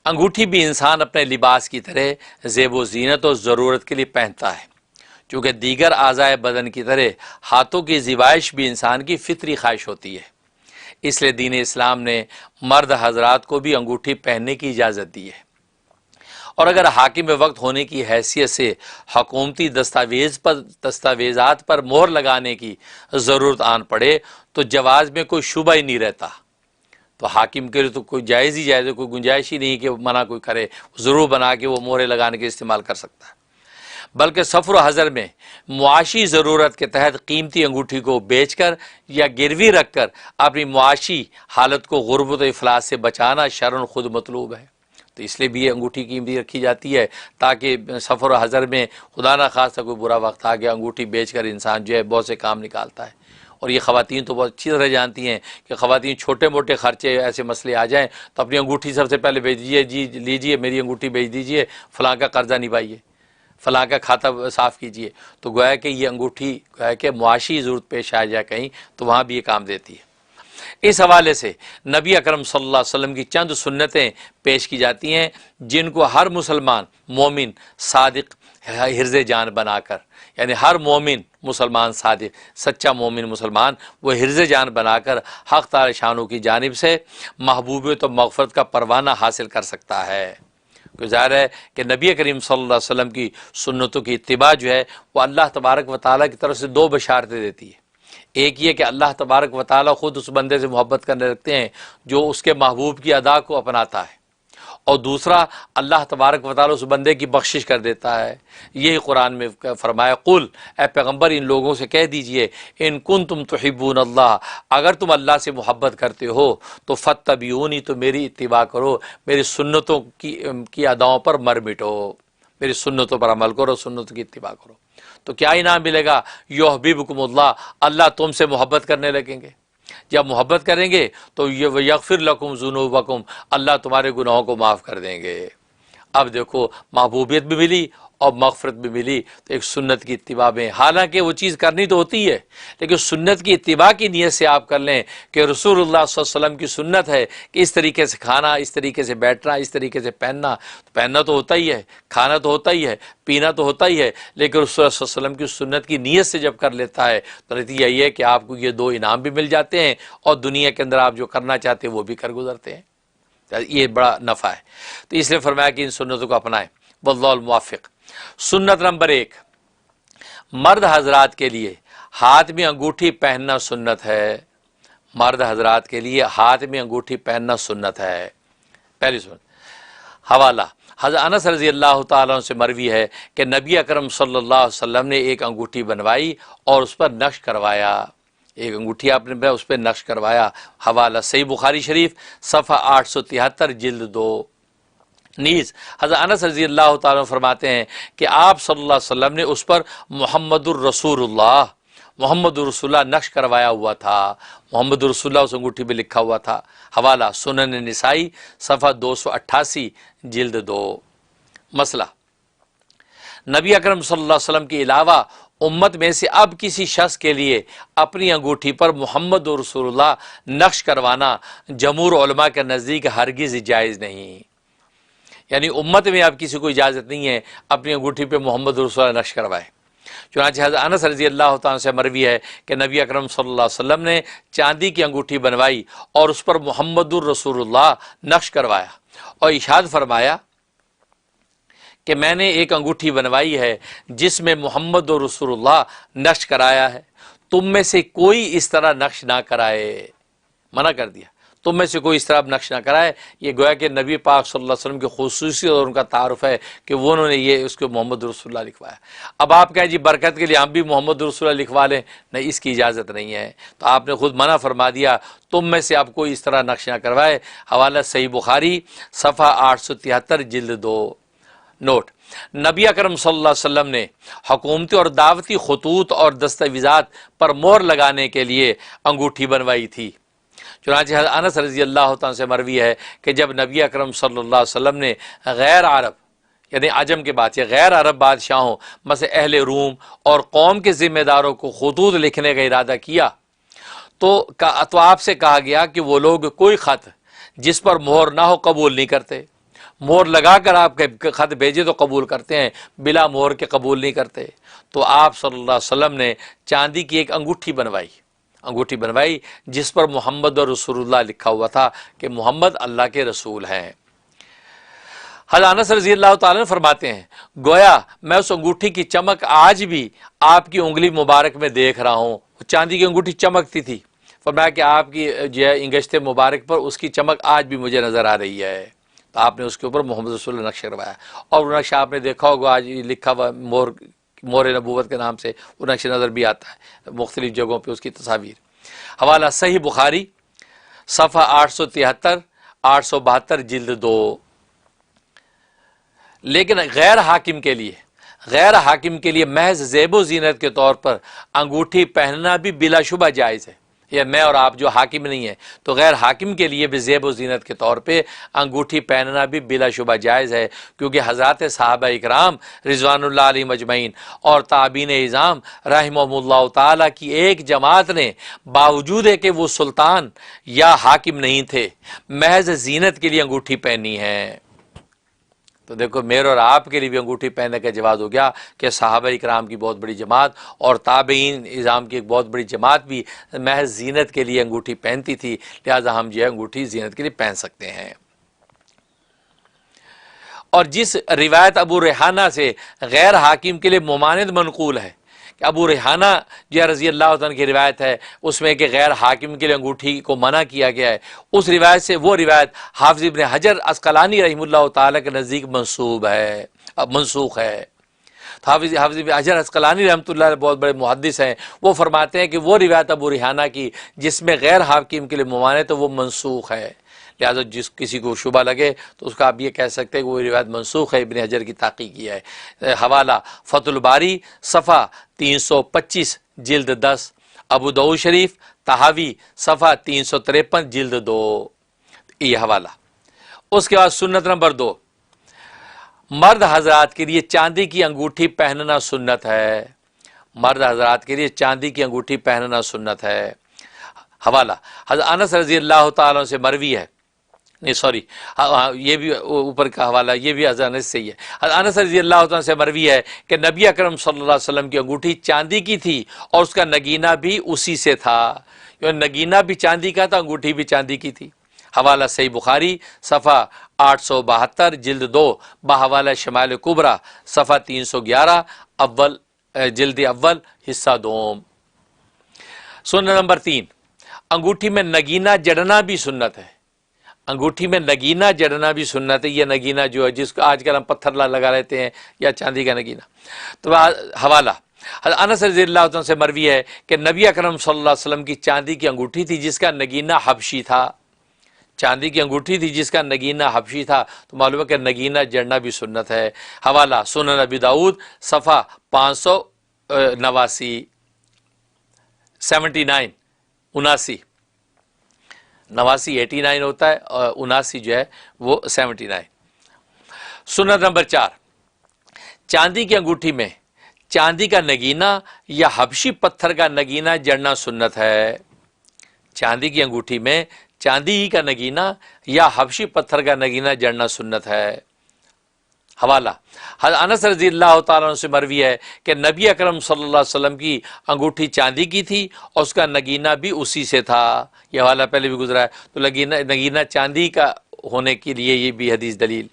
انگوٹھی بھی انسان اپنے لباس کی طرح زیب و زینت اور ضرورت کے لیے پہنتا ہے، چونکہ دیگر اعضائے بدن کی طرح ہاتھوں کی زیبائش بھی انسان کی فطری خواہش ہوتی ہے۔ اس لیے دین اسلام نے مرد حضرات کو بھی انگوٹھی پہننے کی اجازت دی ہے، اور اگر حاکم وقت ہونے کی حیثیت سے حکومتی دستاویزات پر مہر لگانے کی ضرورت آن پڑے تو جواز میں کوئی شبہ ہی نہیں رہتا۔ تو حاکم کے لیے تو کوئی جائز ہی جائز ہے، کوئی گنجائش ہی نہیں کہ منع کوئی کرے، ضرور بنا کے وہ مہرے لگانے کے استعمال کر سکتا ہے۔ بلکہ سفر و حضر میں معاشی ضرورت کے تحت قیمتی انگوٹھی کو بیچ کر یا گروی رکھ کر اپنی معاشی حالت کو غربت و افلاس سے بچانا شرعاً خود مطلوب ہے۔ تو اس لیے بھی یہ انگوٹھی قیمتی رکھی جاتی ہے تاکہ سفر و حضر میں خدا نہ خواستہ کوئی برا وقت آ گیا، انگوٹھی بیچ کر انسان جو ہے بہت سے کام نکالتا ہے۔ اور یہ خواتین تو بہت اچھی طرح جانتی ہیں کہ خواتین چھوٹے موٹے خرچے ایسے مسئلے آ جائیں تو اپنی انگوٹھی سب سے پہلے بھیج دیجیے، جی لیجیے میری انگوٹھی بھیج دیجیے، فلاں کا قرضہ نبھائیے، فلاں کا کھاتہ صاف کیجیے۔ تو گویا کہ یہ انگوٹھی گویا کہ معاشی ضرورت پیش آ جائے کہیں تو وہاں بھی یہ کام دیتی ہے۔ اس حوالے سے نبی اکرم صلی اللہ علیہ وسلم کی چند سنتیں پیش کی جاتی ہیں جن کو ہر مسلمان مومن صادق حرز جان بنا کر، یعنی ہر مومن مسلمان صادق سچا مومن مسلمان وہ حرز جان بنا کر حق تعالی شانوں کی جانب سے محبوبیت و مغفرت کا پروانہ حاصل کر سکتا ہے۔ ظاہر ہے کہ نبی کریم صلی اللہ علیہ وسلم کی سنتوں کی اتباع جو ہے وہ اللہ تبارک و تعالیٰ کی طرف سے دو بشارتیں دیتی ہے۔ ایک یہ کہ اللہ تبارک و تعالیٰ خود اس بندے سے محبت کرنے لگتے ہیں جو اس کے محبوب کی ادا کو اپناتا ہے، اور دوسرا اللہ تبارک و تعالیٰ اس بندے کی بخشش کر دیتا ہے۔ یہی قرآن میں فرمایا، قل اے پیغمبر ان لوگوں سے کہہ دیجئے ان کنتم تحبون اللہ، اگر تم اللہ سے محبت کرتے ہو تو فاتبعونی، تو میری اتباع کرو، میری سنتوں کی اداؤں پر مر مٹو، میری سنتوں پر عمل کرو، سنتوں کی اتباع کرو۔ تو کیا انعام ملے گا؟ یحببکم اللہ، اللہ تم سے محبت کرنے لگیں گے۔ جب محبت کریں گے تو یغفر لکم ذنوبکم، اللہ تمہارے گناہوں کو معاف کر دیں گے۔ اب دیکھو محبوبیت بھی ملی اور مغفرت بھی ملی، تو ایک سنت کی اتباع میں، حالانکہ وہ چیز کرنی تو ہوتی ہے لیکن سنت کی اتباع کی نیت سے آپ کر لیں کہ رسول اللہ صلی اللہ علیہ وسلم کی سنت ہے کہ اس طریقے سے کھانا، اس طریقے سے بیٹھنا، اس طریقے سے پہننا تو ہوتا ہی ہے، کھانا تو ہوتا ہی ہے، پینا تو ہوتا ہی ہے، لیکن رسول اللہ صلی اللہ علیہ وسلم کی سنت کی نیت سے جب کر لیتا ہے تو نتیجہ یہ ہے کہ آپ کو یہ دو انعام بھی مل جاتے ہیں اور دنیا کے اندر آپ جو کرنا چاہتے ہیں وہ بھی کر گزرتے ہیں۔ یہ بڑا نفع ہے، تو اس لیے فرمایا کہ ان سنتوں کو اپنائیں۔ واللہ الموفق۔ سنت نمبر 1، مرد حضرات کے لیے ہاتھ میں انگوٹھی پہننا سنت ہے۔ مرد حضرات کے لیے ہاتھ میں انگوٹھی پہننا سنت ہے۔ پہلی سنت۔ حوالہ حضرت انس رضی اللہ تعالیٰ عنہ سے مروی ہے کہ نبی اکرم صلی اللہ علیہ وسلم نے ایک انگوٹھی بنوائی اور اس پر نقش کروایا، ایک انگوٹھی آپ نے اس پہ نقش کروایا۔ حوالہ صحیح بخاری شریف صفحہ 873 جلد 2۔ نیز حضرت انس رضی اللہ تعالیٰ عنہ فرماتے ہیں کہ آپ صلی اللہ علیہ وسلم نے اس پر محمد الرسول اللہ، محمد الرسول اللہ نقش کروایا ہوا تھا، محمد الرسول اللہ اس انگوٹھی پہ لکھا ہوا تھا۔ حوالہ سنن نسائی صفحہ 288 جلد 2۔ مسئلہ، نبی اکرم صلی اللہ علیہ وسلم کے علاوہ امت میں سے اب کسی شخص کے لیے اپنی انگوٹھی پر محمد رسول اللہ نقش کروانا جمہور علماء کے نزدیک ہرگز جائز نہیں، یعنی امت میں اب کسی کو اجازت نہیں ہے اپنی انگوٹھی پہ محمد رسول اللہ نقش کروائے۔ چنانچہ حضرت انس رضی اللہ تعالیٰ سے مروی ہے کہ نبی اکرم صلی اللہ علیہ وسلم نے چاندی کی انگوٹھی بنوائی اور اس پر محمد الرسول اللہ نقش کروایا اور ارشاد فرمایا کہ میں نے ایک انگوٹھی بنوائی ہے جس میں محمد رسول اللہ نقش کرایا ہے، تم میں سے کوئی اس طرح نقش نہ کرائے۔ منع کر دیا، تم میں سے کوئی اس طرح نقش نہ کرائے۔ یہ گویا کہ نبی پاک صلی اللہ علیہ وسلم کی خصوصیت اور ان کا تعارف ہے کہ وہ انہوں نے یہ اس کو محمد رسول اللہ لکھوایا۔ اب آپ کہیں جی برکت کے لیے ہم بھی محمد رسول اللہ لکھوا لیں، نہیں، اس کی اجازت نہیں ہے۔ تو آپ نے خود منع فرما دیا، تم میں سے آپ کوئی اس طرح نقش نہ کروائے۔ حوالہ صحیح بخاری صفحہ 873 جلد 2۔ نوٹ، نبی اکرم صلی اللہ علیہ وسلم نے حکومتی اور دعوتی خطوط اور دستاویزات پر مہر لگانے کے لیے انگوٹھی بنوائی تھی۔ چنانچہ انس رضی اللہ تعالیٰ سے مروی ہے کہ جب نبی اکرم صلی اللہ علیہ وسلم نے غیر عرب یعنی عجم کے بعد غیر عرب بادشاہوں مثل اہل روم اور قوم کے ذمہ داروں کو خطوط لکھنے کا ارادہ کیا تو آپ سے کہا گیا کہ وہ لوگ کوئی خط جس پر مہر نہ ہو قبول نہیں کرتے، مہر لگا کر آپ کے خط بھیجے تو قبول کرتے ہیں، بلا مہر کے قبول نہیں کرتے۔ تو آپ صلی اللہ علیہ وسلم نے چاندی کی ایک انگوٹھی بنوائی جس پر محمد اور رسول اللہ لکھا ہوا تھا کہ محمد اللہ کے رسول ہیں۔ حضرت انس رضی اللہ تعالیٰ فرماتے ہیں گویا میں اس انگوٹھی کی چمک آج بھی آپ کی انگلی مبارک میں دیکھ رہا ہوں۔ چاندی کی انگوٹھی چمکتی تھی، فرمایا کہ آپ کی جو ہے انگشت مبارک پر اس کی چمک آج بھی مجھے نظر آ رہی ہے۔ تو آپ نے اس کے اوپر محمد رسول اللہ نقشہ کروایا، اور وہ نقشہ آپ نے دیکھا ہوگا آج لکھا ہوا مہر نبوت کے نام سے وہ نقشہ نظر بھی آتا ہے مختلف جگہوں پہ اس کی تصاویر۔ حوالہ صحیح بخاری صفحہ 873 872 جلد 2۔ لیکن غیر حاکم کے لیے محض زیب و زینت کے طور پر انگوٹھی پہننا بھی بلا شبہ جائز ہے۔ یا میں اور آپ جو حاکم نہیں ہیں تو غیر حاکم کے لیے بھی زیب و زینت کے طور پہ انگوٹھی پہننا بھی بلا شبہ جائز ہے، کیونکہ حضرات صحابہ اکرام رضوان اللہ علیہ مجمعین اور تابعین اعظام رحمہم اللہ تعالیٰ کی ایک جماعت نے باوجود ہے کہ وہ سلطان یا حاکم نہیں تھے محض زینت کے لیے انگوٹھی پہنی ہے۔ تو دیکھو میرے اور آپ کے لیے بھی انگوٹھی پہننے کا جواز ہو گیا کہ صحابہ اکرام کی بہت بڑی جماعت اور تابعین اعظام کی ایک بہت بڑی جماعت بھی محض زینت کے لیے انگوٹھی پہنتی تھی، لہٰذا ہم جو ہے انگوٹھی زینت کے لیے پہن سکتے ہیں۔ اور جس روایت ابو ریحانہ سے غیر حاکم کے لیے مماند منقول ہے کہ ابو ریحانہ جو رضی اللہ عنہ کی روایت ہے اس میں کہ غیر حاکم کے لیے انگوٹھی کو منع کیا گیا ہے، اس روایت سے وہ روایت حافظ ابن حجر عسقلانی رحمہ اللہ تعالیٰ کے نزدیک منسوخ ہے۔ حافظ ابن حجر عسقلانی رحمۃ اللہ علیہ بہت بڑے محدث ہیں، وہ فرماتے ہیں کہ وہ روایت ابو ریحانہ کی جس میں غیر حاکم کے لیے ممانعت تو وہ منسوخ ہے، لہٰذا جس کسی کو شبہ لگے تو اس کا آپ یہ کہہ سکتے ہیں کہ وہ روایت منسوخ ہے، ابن حجر کی تحقیق کیا ہے۔ حوالہ فتح الباری صفحہ 325 جلد 10، ابو داؤد شریف طحاوی صفحہ 353 جلد 2، یہ حوالہ۔ اس کے بعد سنت نمبر 2، مرد حضرات کے لیے چاندی کی انگوٹھی پہننا سنت ہے۔ مرد حضرات کے لیے چاندی کی انگوٹھی پہننا سنت ہے۔ حوالہ حضرت انس رضی اللہ تعالیٰ سے مروی ہے، نہیں سوری یہ بھی اوپر کا حوالہ یہ بھی حضرت انس سے ہی ہے۔ حضرت انس رضی اللہ تعالیٰ سے مروی ہے کہ نبی اکرم صلی اللہ علیہ وسلم کی انگوٹھی چاندی کی تھی اور اس کا نگینہ بھی اسی سے تھا، یعنی نگینہ بھی چاندی کا تھا، انگوٹھی بھی چاندی کی تھی۔ حوالہ صحیح بخاری صفحہ 872 جلد 2 بحوالہ شمائل کبریٰ صفحہ 311 جلد اول حصہ 2۔ سنت نمبر 3، انگوٹھی میں نگینہ جڑنا بھی سنت ہے۔ انگوٹھی میں نگینہ جڑنا بھی سنت ہے۔ یہ نگینہ جو ہے جس کو آج کل ہم پتھر لگا لیتے ہیں یا چاندی کا نگینہ۔ تو حوالہ انس رضی اللہ عنہ سے مروی ہے کہ نبی اکرم صلی اللہ علیہ وسلم کی چاندی کی انگوٹھی تھی جس کا نگینہ حبشی تھا۔ چاندی کی انگوٹھی تھی جس کا نگینہ حبشی تھا، تو معلوم ہے کہ نگینہ جڑنا بھی سنت ہے۔ حوالہ سنن ابی داؤد صفحہ 589 79 89 ہوتا ہے اور 79 جو ہے وہ 79۔ سنت نمبر 4، چاندی کی انگوٹھی میں چاندی کا نگینہ یا حبشی پتھر کا نگینہ جڑنا سنت ہے۔ چاندی کی انگوٹھی میں چاندی کا نگینہ یا حبشی پتھر کا نگینہ جڑنا سنت ہے۔ حوالہ حضرت انس رضی اللہ تعالیٰ عنہ سے مروی ہے کہ نبی اکرم صلی اللہ علیہ وسلم کی انگوٹھی چاندی کی تھی اور اس کا نگینہ بھی اسی سے تھا۔ یہ حوالہ پہلے بھی گزرا ہے، تو نگینہ چاندی کا ہونے کے لیے یہ بھی حدیث دلیل۔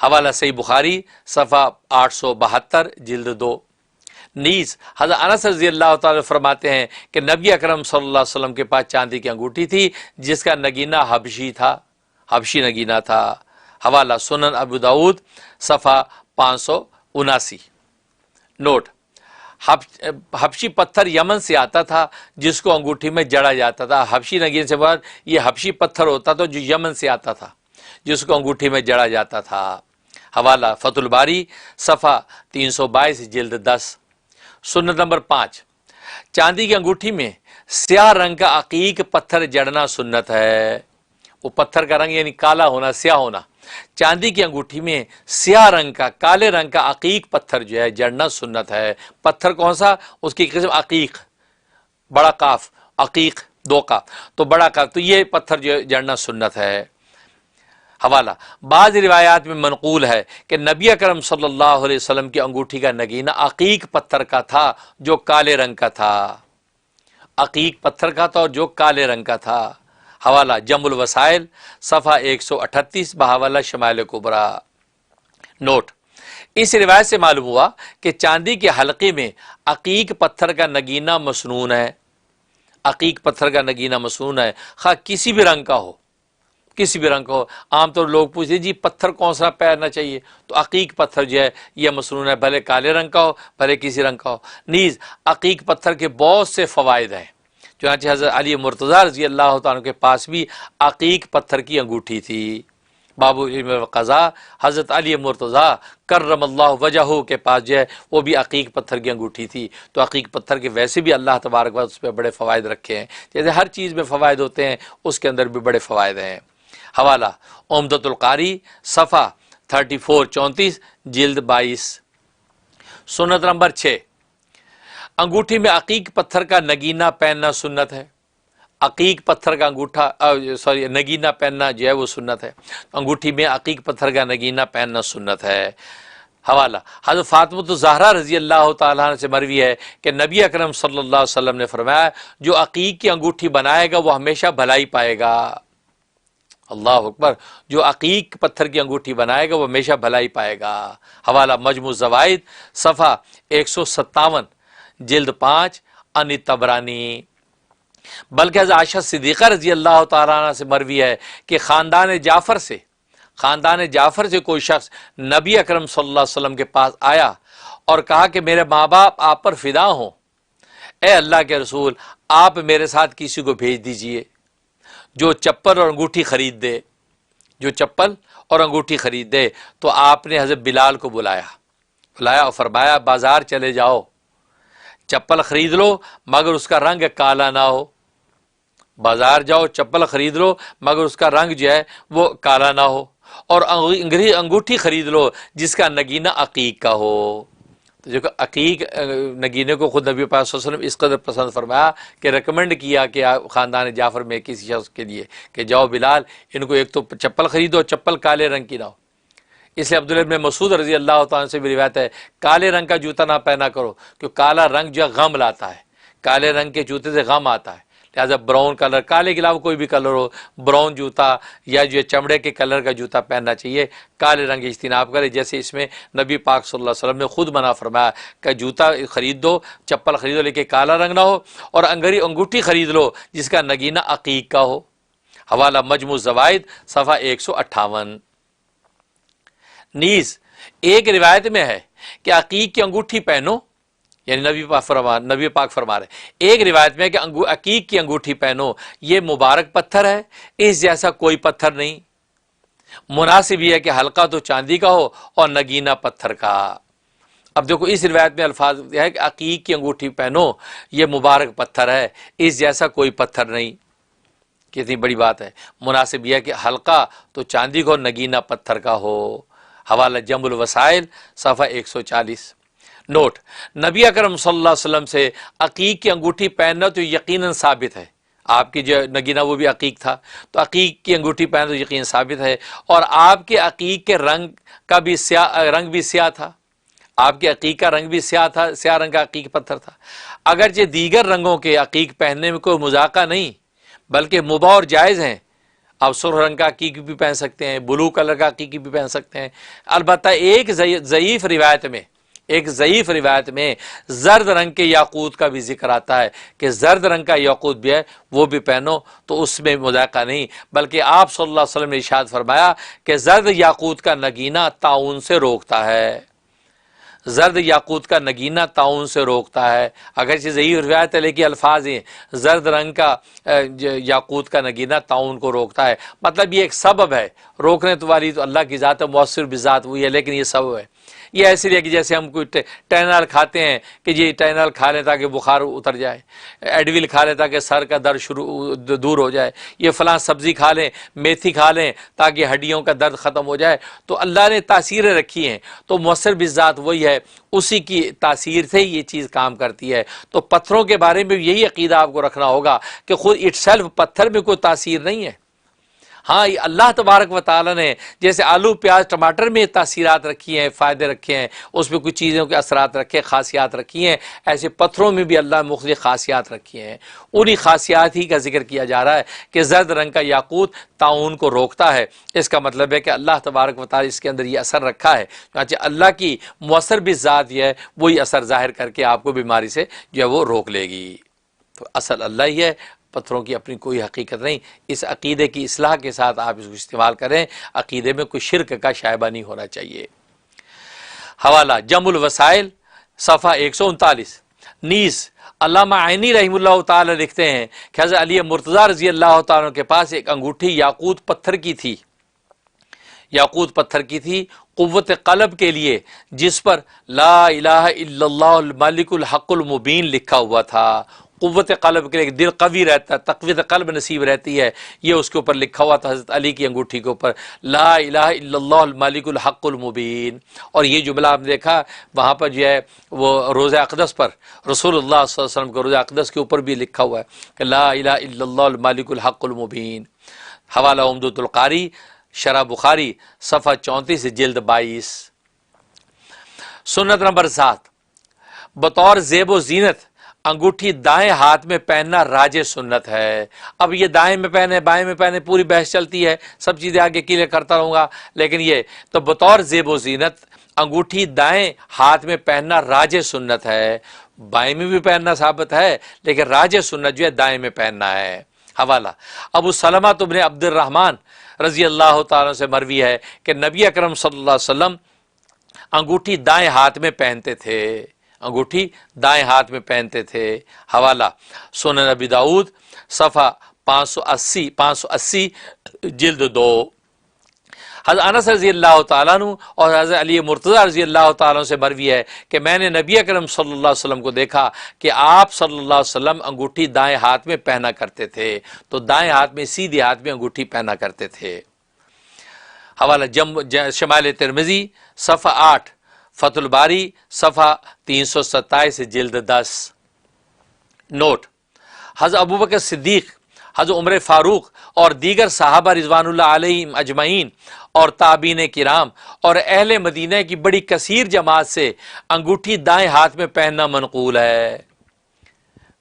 حوالہ صحیح بخاری صفحہ 872 جلد 2۔ نیز حضرت انس رضی اللہ تعالیٰ فرماتے ہیں کہ نبی اکرم صلی اللہ علیہ وسلم کے پاس چاندی کی انگوٹھی تھی جس کا نگینہ حبشی نگینہ تھا۔ حوالہ سنن ابو داؤد صفحہ 579۔ نوٹ، حبشی پتھر یمن سے آتا تھا جس کو انگوٹھی میں جڑا جاتا تھا۔ حبشی نگین سے بعد یہ حبشی پتھر ہوتا تھا جو یمن سے آتا تھا جس کو انگوٹھی میں جڑا جاتا تھا۔ حوالہ فتح الباری صفحہ 322 جلد 10۔ سنت نمبر 5، چاندی کی انگوٹھی میں سیاہ رنگ کا عقیق پتھر جڑنا سنت ہے۔ وہ پتھر کا رنگ یعنی کالا ہونا، سیاہ ہونا۔ چاندی کی انگوٹھی میں سیاہ رنگ کا، کالے رنگ کا عقیق پتھر جو ہے جڑنا سنت ہے۔ پتھر کون سا؟ اس کی قسم عقیق، بڑا کاف، عقیق 2 کاف، تو بڑا کاف، تو یہ پتھر جو جڑنا سنت ہے۔ حوالہ بعض روایات میں منقول ہے کہ نبی اکرم صلی اللہ علیہ وسلم کی انگوٹھی کا نگینہ عقیق پتھر کا تھا جو کالے رنگ کا تھا، عقیق پتھر کا تھا اور جو کالے رنگ کا تھا۔ حوالہ جمع الوسائل صفحہ 138 بحوالہ شمائل کبریٰ۔ نوٹ: اس روایت سے معلوم ہوا کہ چاندی کے حلقے میں عقیق پتھر کا نگینہ مسنون ہے، عقیق پتھر کا نگینہ مسنون ہے، خواہ کسی بھی رنگ کا ہو، کسی بھی رنگ کا ہو۔ عام طور لوگ پوچھتے جی پتھر کون سا پہننا چاہیے، تو عقیق پتھر جو ہے یہ مسنون ہے، بھلے کالے رنگ کا ہو بھلے کسی رنگ کا ہو۔ نیز عقیق پتھر کے بہت سے فوائد ہیں، چنانچہ حضرت علی مرتضیٰ رضی اللہ تعالیٰ کے پاس بھی عقیق پتھر کی انگوٹھی تھی۔ باب علم القضاء حضرت علی مرتضیٰ کرم اللہ وجہہ کے پاس جو ہے وہ بھی عقیق پتھر کی انگوٹھی تھی۔ تو عقیق پتھر کے ویسے بھی اللہ تبارک و تعالیٰ اس پہ بڑے فوائد رکھے ہیں، جیسے ہر چیز میں فوائد ہوتے ہیں اس کے اندر بھی بڑے فوائد ہیں۔ حوالہ عمدۃ القاری صفحہ 34-34 جلد 22۔ سنت نمبر 6، انگوٹھی میں عقیق پتھر کا نگینہ پہننا سنت ہے۔ عقیق پتھر کا نگینہ پہننا جو ہے وہ سنت ہے، انگوٹھی میں عقیق پتھر کا نگینہ پہننا سنت ہے۔ حوالہ حضرت فاطمہ الزہرا رضی اللہ تعالیٰ عنہ سے مروی ہے کہ نبی اکرم صلی اللہ علیہ وسلم نے فرمایا جو عقیق کی انگوٹھی بنائے گا وہ ہمیشہ بھلائی پائے گا۔ اللہ اکبر، جو عقیق پتھر کی انگوٹھی بنائے گا وہ ہمیشہ بھلائی پائے گا۔ حوالہ مجموع الزوائد صفحہ 157 جلد 5 ان طبرانی۔ بلکہ حضرت عائشہ صدیقہ رضی اللہ تعالیٰ عنہ سے مروی ہے کہ خاندان جعفر سے کوئی شخص نبی اکرم صلی اللہ علیہ وسلم کے پاس آیا اور کہا کہ میرے ماں باپ آپ پر فدا ہوں، اے اللہ کے رسول آپ میرے ساتھ کسی کو بھیج دیجئے جو چپل اور انگوٹھی خرید دے، جو چپل اور انگوٹھی خرید دے۔ تو آپ نے حضرت بلال کو بلایا اور فرمایا بازار چلے جاؤ، چپل خرید لو مگر اس کا رنگ کالا نہ ہو، بازار جاؤ چپل خرید لو مگر اس کا رنگ جو ہے وہ کالا نہ ہو، اور انگوٹھی خرید لو جس کا نگینہ عقیق کا ہو۔ تو جو عقیق نگینے کو خود نبی پاک صلی اللہ علیہ وسلم اس قدر پسند فرمایا کہ ریکمنڈ کیا کہ خاندان جعفر میں کسی شخص کے لیے کہ جاؤ بلال ان کو ایک تو چپل خریدو، چپل کالے رنگ کی نہ ہو۔ اس لیے عبداللہ بن مسعود رضی اللہ تعالیٰ سے بھی روایت ہے کالے رنگ کا جوتا نہ پہنا کرو، کیونکہ کالا رنگ جو ہے غم لاتا ہے، کالے رنگ کے جوتے سے غم آتا ہے، لہٰذا براؤن کلر، کالے کے علاوہ کوئی بھی کلر ہو، براؤن جوتا یا جو چمڑے کے کلر کا جوتا پہننا چاہیے، کالے رنگ اجتناب کرے۔ جیسے اس میں نبی پاک صلی اللہ علیہ وسلم نے خود منع فرمایا کہ جوتا خرید دو، چپل خرید دو لیکن کالا رنگ نہ ہو، اور انگوٹھی خرید لو جس کا نگینہ عقیق کا ہو۔ حوالہ مجموع الزوائد صفحہ 158۔ نیز ایک روایت میں ہے کہ عقیق کی انگوٹھی پہنو، یعنی نبی پاک فرما رہے ایک روایت میں ہے کہ عقیق کی انگوٹھی پہنو، یہ مبارک پتھر ہے، اس جیسا کوئی پتھر نہیں، مناسب یہ ہے کہ حلقہ تو چاندی کا ہو اور نگینہ پتھر کا۔ اب دیکھو اس روایت میں الفاظ ہے کہ عقیق کی انگوٹھی پہنو، یہ مبارک پتھر ہے، اس جیسا کوئی پتھر نہیں، کتنی بڑی بات ہے۔ مناسب یہ ہے کہ حلقہ تو چاندی کا اور نگینہ پتھر کا ہو۔ حوالہ جمع الوسائل صفحہ 140۔ نوٹ: نبی اکرم صلی اللہ علیہ وسلم سے عقیق کی انگوٹھی پہننا تو یقیناً ثابت ہے، آپ کی جو نگینہ وہ بھی عقیق تھا، تو عقیق کی انگوٹھی پہننا تو یقیناً ثابت ہے، اور آپ کے عقیق کے رنگ کا بھی رنگ بھی سیاہ تھا، آپ کے عقیق کا رنگ بھی سیاہ تھا، سیاہ رنگ کا عقیق پتھر تھا۔ اگرچہ دیگر رنگوں کے عقیق پہننے میں کوئی مذاقہ نہیں بلکہ مباح اور جائز ہیں، آپ سرخ رنگ کا عقیق بھی پہن سکتے ہیں، بلو کلر کا عقیق بھی پہن سکتے ہیں۔ البتہ ایک ضعیف روایت میں زرد رنگ کے یاقوت کا بھی ذکر آتا ہے کہ زرد رنگ کا یاقوت بھی ہے وہ بھی پہنو، تو اس میں مذاقہ نہیں، بلکہ آپ صلی اللہ علیہ وسلم نے ارشاد فرمایا کہ زرد یاقوت کا نگینہ طاعون سے روکتا ہے، زرد یاقوت کا نگینہ طاعون سے روکتا ہے۔ اگرچہ ضعیف روایت ہے لیکن الفاظ ہیں زرد رنگ کا یاقوت کا نگینہ طاعون کو روکتا ہے، مطلب یہ ایک سبب ہے، روکنے والی تو اللہ کی ذات ہے، مؤثر بذات وہی ہے، لیکن یہ سبب ہے۔ یہ ایسے لیے کہ جیسے ہم کوئی ٹینال کھاتے ہیں کہ جی ٹینال کھا لیں تاکہ بخار اتر جائے، ایڈویل کھا لیں تاکہ سر کا درد دور ہو جائے، یہ فلاں سبزی کھا لیں، میتھی کھا لیں تاکہ ہڈیوں کا درد ختم ہو جائے، تو اللہ نے تاثیریں رکھی ہیں، تو مؤثر بذات وہی ہے، اسی کی تاثیر سے یہ چیز کام کرتی ہے۔ تو پتھروں کے بارے میں یہی عقیدہ آپ کو رکھنا ہوگا کہ خود اٹ سیلف پتھر میں کوئی تاثیر نہیں ہے، ہاں یہ اللہ تبارک و تعالیٰ نے جیسے آلو پیاز ٹماٹر میں تاثیرات رکھی ہیں، فائدے رکھے ہیں، اس میں کچھ چیزوں کے اثرات رکھے، خاصیات رکھی ہیں، ایسے پتھروں میں بھی اللہ مختلف خاصیات رکھی ہیں۔ انہی خاصیات ہی کا ذکر کیا جا رہا ہے کہ زرد رنگ کا یاقوت طاعون کو روکتا ہے۔ اس کا مطلب ہے کہ اللہ تبارک و تعالیٰ اس کے اندر یہ اثر رکھا ہے، چنانچہ اللہ کی مؤثر بھی ذات یہ ہے، وہی اثر ظاہر کر کے آپ کو بیماری سے جو ہے وہ روک لے گی۔ تو اصل اللہ ہی ہے، پتھروں کی اپنی کوئی حقیقت نہیں۔ اس عقیدے کی اصلاح کے ساتھ آپ اس کو استعمال کریں، عقیدے میں کوئی شرک کا شائبہ نہیں ہونا چاہیے۔ حوالہ جمع الوسائل صفحہ 139۔ نیز علامہ عینی رحمہ اللہ تعالی لکھتے ہیں کہ حضرت علی مرتضیٰ رضی اللہ تعالیٰ کے پاس ایک انگوٹھی یاقوت پتھر کی تھی، یاقوت پتھر کی تھی، قوت قلب کے لیے، جس پر لا الہ الا اللہ الملک الحق المبین لکھا ہوا تھا۔ قوت قلب کے لیے دل قوی رہتا ہے، تقویت قلب نصیب رہتی ہے، یہ اس کے اوپر لکھا ہوا تھا حضرت علی کی انگوٹھی کے اوپر، لا الہ الا اللہ الملک الحق المبین۔ اور یہ جملہ آپ نے دیکھا وہاں پر جو ہے وہ روضہ اقدس پر، رسول اللہ صلی اللہ علیہ وسلم کے روضہ اقدس کے اوپر بھی لکھا ہوا ہے کہ لا الہ الا اللہ الملک الحق المبین۔ حوالہ عمدۃ القاری شرح بخاری صفحہ 34 جلد 22۔ سنت نمبر 7، بطور زیب و زینت انگوٹھی دائیں ہاتھ میں پہننا راج سنت ہے۔ اب یہ دائیں میں پہنے بائیں میں پہنے پوری بحث چلتی ہے، سب چیزیں آگے کلیئر کرتا رہوں گا، لیکن یہ تو بطور زیب و زینت انگوٹھی دائیں ہاتھ میں پہننا راج سنت ہے۔ بائیں میں بھی پہننا ثابت ہے، لیکن راج سنت جو ہے دائیں میں پہننا ہے۔ حوالہ ابو سلمہ بن عبد الرحمن رضی اللہ تعالیٰ سے مروی ہے کہ نبی اکرم صلی اللہ علیہ وسلم انگوٹھی دائیں ہاتھ میں پہنتے تھے، انگوٹھی دائیں ہاتھ میں پہنتے تھے۔ حوالہ سنن ابی داؤد صفحہ 580 جلد 2۔ حضرت انس رضی اللہ تعالیٰ عنہ اور حضرت علی مرتضیٰ رضی اللہ تعالیٰ عنہ سے مروی ہے کہ میں نے نبی اکرم صلی اللہ علیہ وسلم کو دیکھا کہ آپ صلی اللہ علیہ وسلم انگوٹھی دائیں ہاتھ میں پہنا کرتے تھے، تو دائیں ہاتھ میں سیدھے ہاتھ میں انگوٹھی پہنا کرتے تھے۔ حوالہ شمائل ترمذی صفحہ 8، فتح الباری صفحہ 327 جلد 10۔ نوٹ: حضرت ابوبکر صدیق، حضرت عمر فاروق اور دیگر صحابہ رضوان اللہ علیہم اجمعین اور تابعین کرام اور اہل مدینہ کی بڑی کثیر جماعت سے انگوٹھی دائیں ہاتھ میں پہننا منقول ہے۔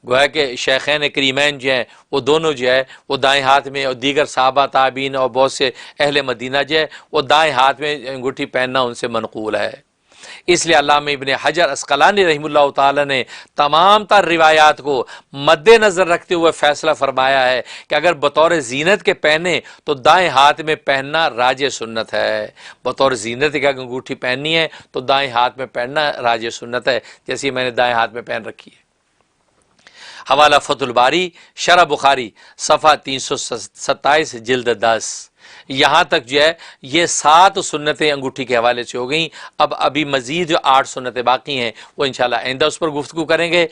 گویا کہ شیخین کریمین جو ہیں وہ دونوں جو ہے وہ دائیں ہاتھ میں، اور دیگر صحابہ تابعین اور بہت سے اہل مدینہ جو ہے وہ دائیں ہاتھ میں انگوٹھی پہننا ان سے منقول ہے۔ اس لیے علامہ ابن حجر عسقلانی رحمہ اللہ تعالی نے تمام تر روایات کو مد نظر رکھتے ہوئے فیصلہ فرمایا ہے کہ اگر بطور زینت کے پہنے تو دائیں ہاتھ میں پہننا راج سنت ہے۔ بطور زینت کے اگر انگوٹھی پہننی ہے تو دائیں ہاتھ میں پہننا راج سنت ہے، جیسے میں نے دائیں ہاتھ میں پہن رکھی ہے۔ حوالہ فتح الباری شرح بخاری صفحہ 327 جلد 10۔ یہاں تک جو ہے یہ 7 سنتیں انگوٹھی کے حوالے سے ہو گئیں۔ اب ابھی مزید جو 8 سنتیں باقی ہیں وہ انشاءاللہ آئندہ اس پر گفتگو کریں گے۔